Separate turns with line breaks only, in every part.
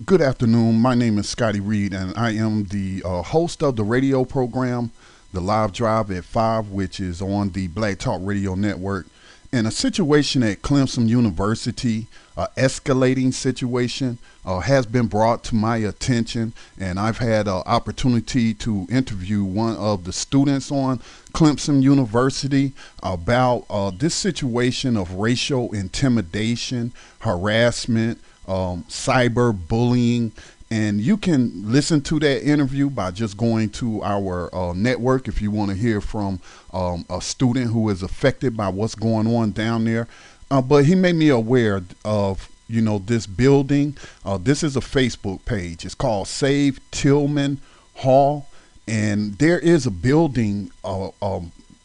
Good afternoon. My name is Scotty Reed, and I am the host of the radio program, The Live Drive at 5, which is on the Black Talk Radio Network. And a situation at Clemson University, escalating situation, has been brought to my attention, and I've had an opportunity to interview one of the students on Clemson University about this situation of racial intimidation, harassment, cyber bullying. And you can listen to that interview by just going to our network if you want to hear from a student who is affected by what's going on down there. But he made me aware of, this building. This is a Facebook page. It's called Save Tillman Hall. And there is a building, a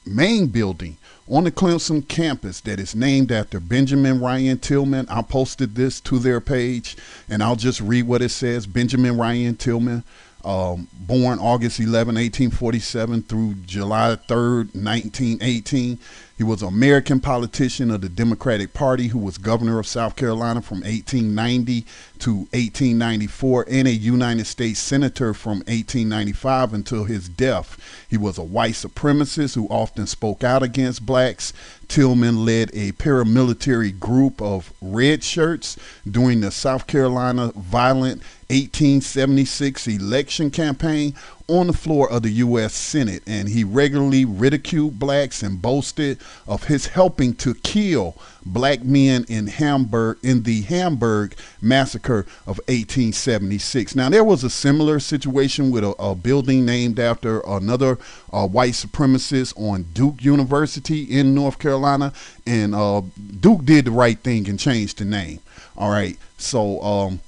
main building on the Clemson campus that is named after Benjamin Ryan Tillman. I posted this to their page, and I'll just read what it says. Benjamin Ryan Tillman, born August 11, 1847 through July 3rd, 1918. He was an American politician of the Democratic Party who was governor of South Carolina from 1890 to 1894 and a United States senator from 1895 until his death. He was a white supremacist who often spoke out against blacks. Tillman led a paramilitary group of red shirts during the South Carolina violent 1876 election campaign on the floor of the U.S. Senate, and he regularly ridiculed blacks and boasted of his helping to kill black men in the Hamburg massacre of 1876. Now, there was a similar situation with a building named after another white supremacist on Duke University in North Carolina, and Duke did the right thing and changed the name. All right, so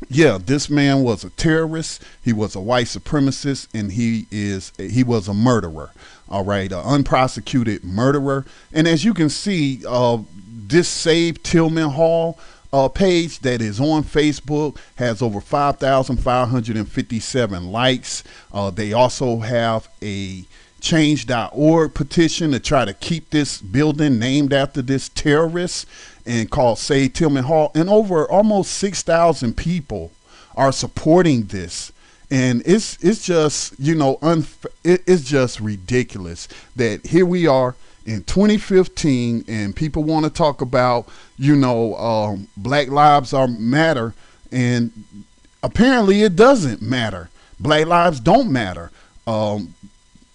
yeah, this man was a terrorist. He was a white supremacist, and he was a murderer. All right, an unprosecuted murderer. And as you can see, this Save Tillman Hall page that is on Facebook has over 5,557 likes. They also have a change.org petition to try to keep this building named after this terrorist and called Save Tillman Hall. And over almost 6,000 people are supporting this. And it's just, it's just ridiculous that here we are in 2015 and people want to talk about, Black Lives Matter. And apparently it doesn't matter. Black lives don't matter.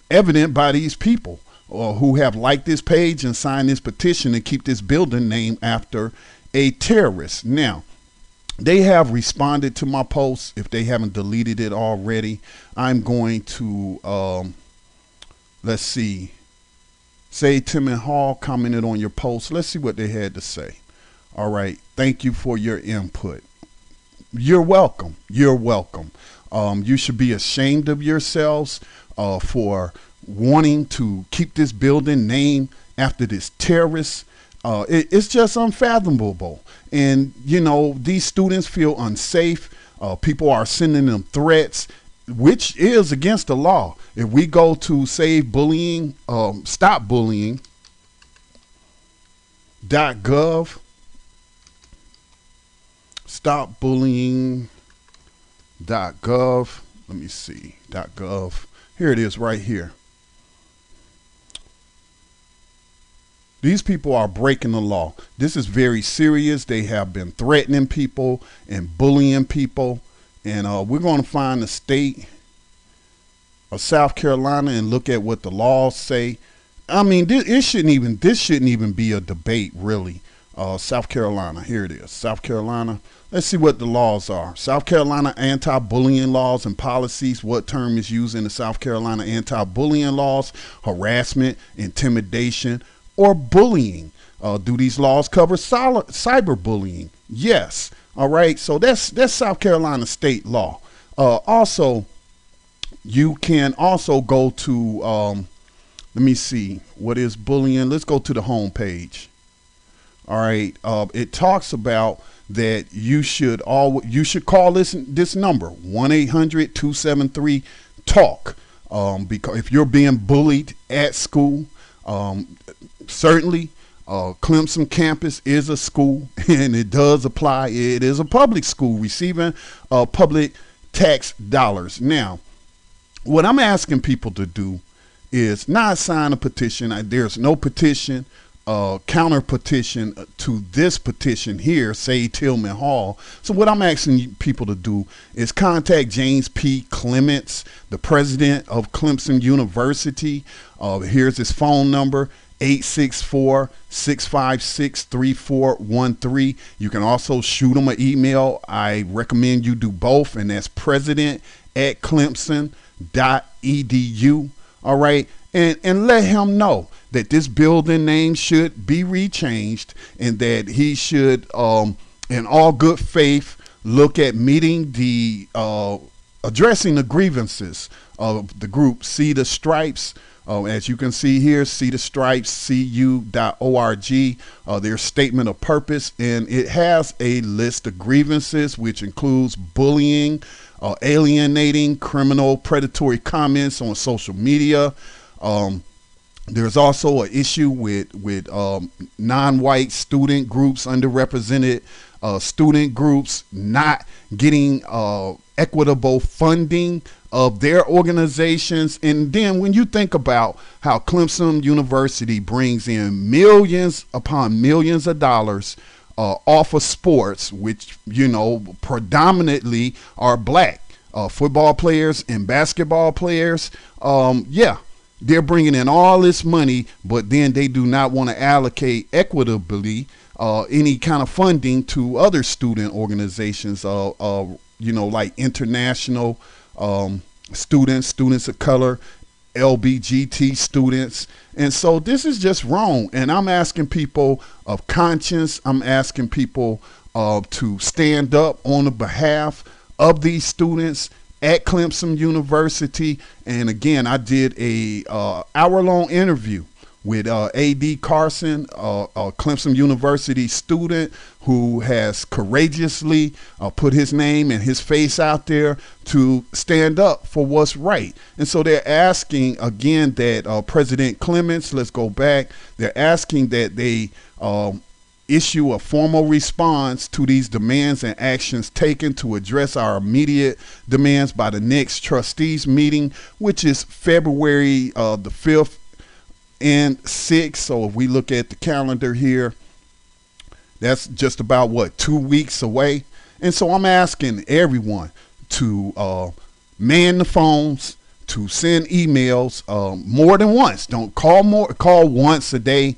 Evident by these people who have liked this page and signed this petition to keep this building named after a terrorist. Now, they have responded to my post. If they haven't deleted it already, I'm going to, let's see, Save Tillman Hall commented on your post. Let's see what they had to say. All right. Thank you for your input. You're welcome. You're welcome. You should be ashamed of yourselves for wanting to keep this building named after this terrorist. It's just unfathomable. And, these students feel unsafe. People are sending them threats, which is against the law. If we go to Save Bullying, Stop Bullying.gov, stopbullying.gov, let me see, .gov. Here it is right here. These people are breaking the law. This is very serious. They have been threatening people and bullying people. And we're going to find the state of South Carolina and look at what the laws say. I mean, this shouldn't even be a debate, really. South Carolina, here it is. South Carolina. Let's see what the laws are. South Carolina anti-bullying laws and policies. What term is used in the South Carolina anti-bullying laws? Harassment, intimidation, or bullying. Do these laws cover cyberbullying? Yes. All right. So that's South Carolina state law. Also, you can also go to, let me see, what is bullying? Let's go to the home page. All right. It talks about that you should call this number 1-800-273-TALK. Because if you're being bullied at school, certainly Clemson campus is a school, and it does apply. It is a public school receiving public tax dollars. Now, what I'm asking people to do is not sign a petition. There's no petition, counter petition to this petition here, say Tillman Hall. So what I'm asking people to do is contact James P. Clements, the president of Clemson University. Here's his phone number, 864-656-3413. You can also shoot him an email. I recommend you do both, and that's president@clemson.edu. All right, and let him know that this building name should be rechanged, and that he should, in all good faith, look at meeting the addressing the grievances of the group See the Stripes. As you can see here, See the Stripes, cu.org, their statement of purpose, and it has a list of grievances, which includes bullying, alienating, criminal, predatory comments on social media. There's also an issue with non-white student groups, underrepresented student groups not getting equitable funding of their organizations. And then when you think about how Clemson University brings in millions upon millions of dollars off of sports, which, you know, predominantly are black football players and basketball players, yeah, they're bringing in all this money, but then they do not want to allocate equitably any kind of funding to other student organizations, you know, like international students of color, LBGT students. And so this is just wrong. And I'm asking people of conscience, I'm asking people to stand up on the behalf of these students at Clemson University. And again, I did a hour-long interview with A.D. Carson, a Clemson University student who has courageously put his name and his face out there to stand up for what's right. And so they're asking, again, that President Clements, let's go back, they're asking that they issue a formal response to these demands and actions taken to address our immediate demands by the next trustees meeting, which is February the 5th and 6th. So if we look at the calendar here, that's just about, what, 2 weeks away. And so I'm asking everyone to man the phones, to send emails more than once. Don't call more, call once a day,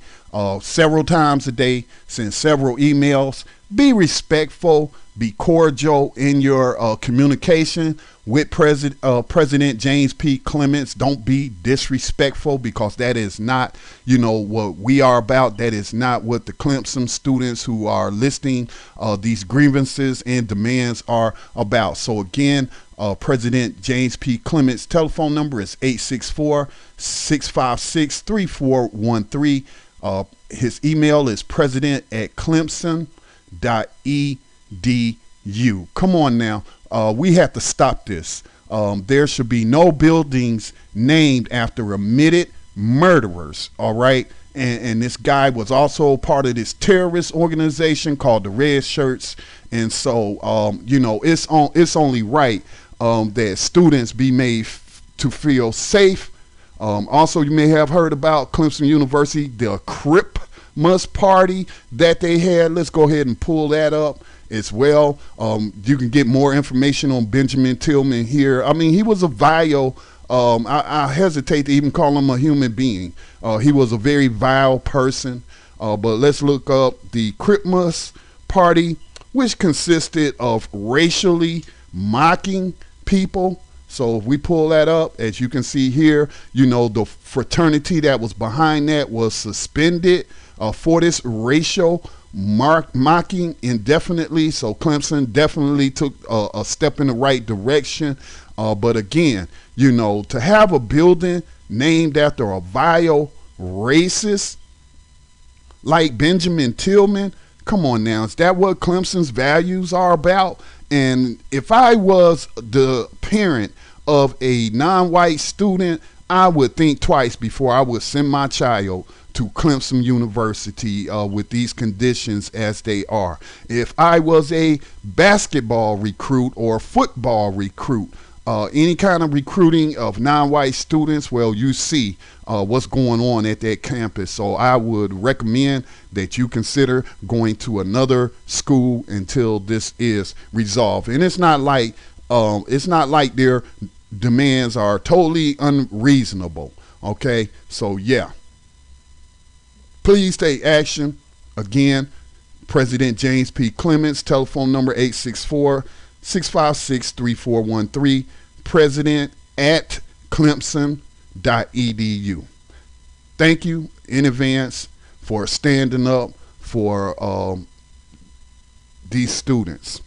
several times a day, send several emails. Be respectful, be cordial in your communication with President James P. Clements. Don't be disrespectful, because that is not, you know, what we are about. That is not what the Clemson students who are listing these grievances and demands are about. So again, President James P. Clements' telephone number is 864-656-3413. His email is president@clemson.edu. Come on now. We have to stop this. There should be no buildings named after admitted murderers. All right. And this guy was also part of this terrorist organization called the Red Shirts. And so, you know, it's only right that students be made to feel safe. Also, you may have heard about Clemson University, the Christmas party that they had. Let's go ahead and pull that up as well. You can get more information on Benjamin Tillman here. I mean, he was a vile, I hesitate to even call him a human being. He was a very vile person. But let's look up the Christmas party, which consisted of racially mocking people. So if we pull that up, as you can see here, you know, the fraternity that was behind that was suspended for this racial mocking indefinitely. So Clemson definitely took a step in the right direction. But again, you know, to have a building named after a vile racist like Benjamin Tillman, come on now, is that what Clemson's values are about? And if I was the parent of a non-white student, I would think twice before I would send my child to Clemson University with these conditions as they are. If I was a basketball recruit or football recruit, any kind of recruiting of non-white students, well, you see what's going on at that campus. So I would recommend that you consider going to another school until this is resolved. And it's not like their demands are totally unreasonable. Okay, so yeah, please take action. Again, President James P. Clements, telephone number 864-656-3413, president at clemson.edu. Thank you in advance for standing up for these students.